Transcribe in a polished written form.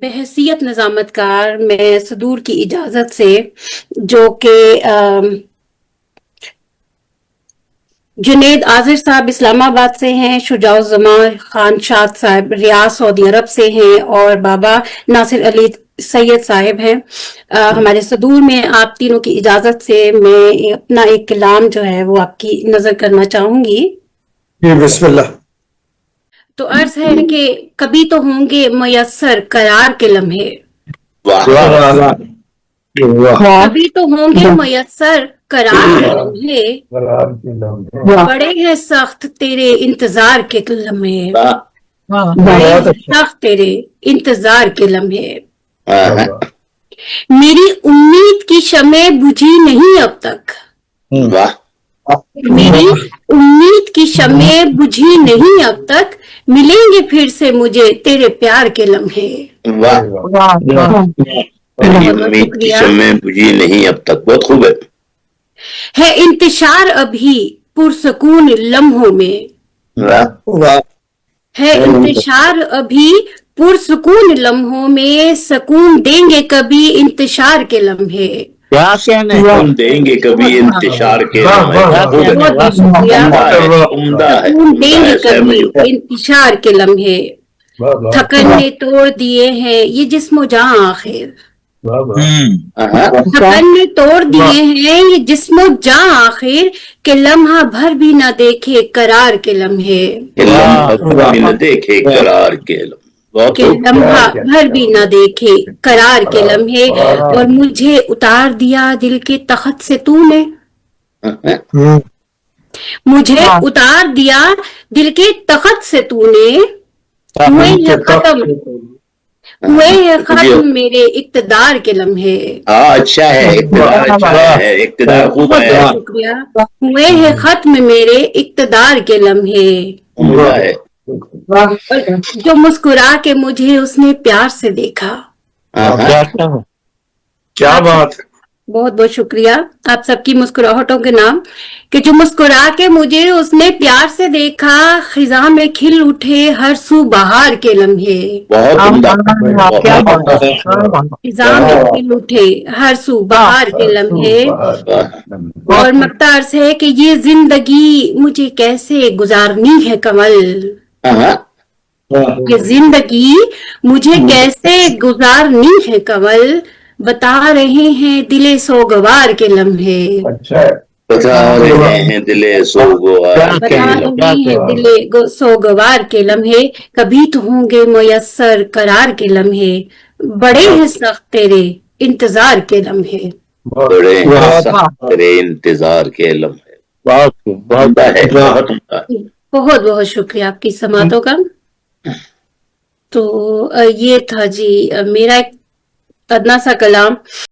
بحیثیت نظامت کار میں صدور کی اجازت سے جو کہ جنید آذر صاحب اسلام آباد سے ہیں، شجاع الزمان خان شاد صاحب ریاض سعودی عرب سے ہیں، اور بابا ناصر علی سید صاحب ہیں ہمارے صدور میں۔ آپ تینوں کی اجازت سے میں اپنا ایک کلام جو ہے وہ آپ کی نظر کرنا چاہوں گی۔ بسم اللہ۔ تو عرض ہے کہ کبھی تو ہوں گے میسر قرار کے لمحے، کبھی تو ہوں گے میسر قرار کے لمحے، بڑے ہیں سخت تیرے انتظار کے لمحے، بڑے ہیں سخت تیرے انتظار کے لمحے۔ میری امید کی شمع بجھی نہیں اب تک، میری امید کی شمع بجھی نہیں اب تک، ملیں گے پھر سے مجھے تیرے پیار کے لمحے۔ میری امید کی شمع بجھی نہیں اب تک، بہت خوب ہے انتشار ابھی پرسکون لمحوں میں، ہے انتشار ابھی پرسکون لمحوں میں، سکون دیں گے کبھی انتشار کے لمحے۔ ہم دیں گے کبھی انتشار کے سکون دیں گے کبھی انتشار کے لمحے، تھکن نے توڑ دیے ہیں یہ جسم و جاں آخر، تھکن نے توڑ دیے ہیں یہ جسم و جاں آخر، کہ لمحہ بھر بھی نہ دیکھے قرار کے لمحے، نہ دیکھے قرار کے لمحے، کہ لمحہ بھر بھی نہ دیکھے قرار کے لمحے، اور مجھے اتار دیا دل کے تخت سے تو نے، مجھے اتار دیا دل کے تخت سے تو نے، ہوئے ہیں ختم ہوئے ہیں ختم میرے اقتدار کے لمحے۔ اچھا ہے اقتدار، اچھا ہے اقتدار، خوب بہت ہے، بہت شکریہ۔ ہوئے ہیں ختم میرے اقتدار کے لمحے، جو مسکرا کے مجھے اس نے پیار سے دیکھا۔ کیا بات ہے، بہت بہت شکریہ آپ سب کی مسکراہٹوں کے نام، کہ جو مسکرا کے مجھے اس نے پیار سے دیکھا، خزاں میں کھل اٹھے ہر سو بہار کے لمحے، خزاں میں کھل اٹھے ہر سو بہار کے لمحے، اور مقطع عرض ہے کہ یہ زندگی مجھے کیسے گزارنی ہے کمل، یہ زندگی مجھے کیسے گزارنی ہے کمل، بتا رہے ہیں دل سوگوار کے لمحے، بتا رہے ہیں دل سوگوار کے بتا رہے ہیں دل سوگوار کے لمحے، کبھی تو ہوں گے میسر قرار کے لمحے، بڑے ہیں سخت تیرے انتظار کے لمحے۔ بڑے ہیں سخت تیرے انتظار کے لمحے، بہت بہت بہت شکریہ آپ کی سماعتوں کا۔ تو یہ تھا جی میرا ایک ادنا سا کلام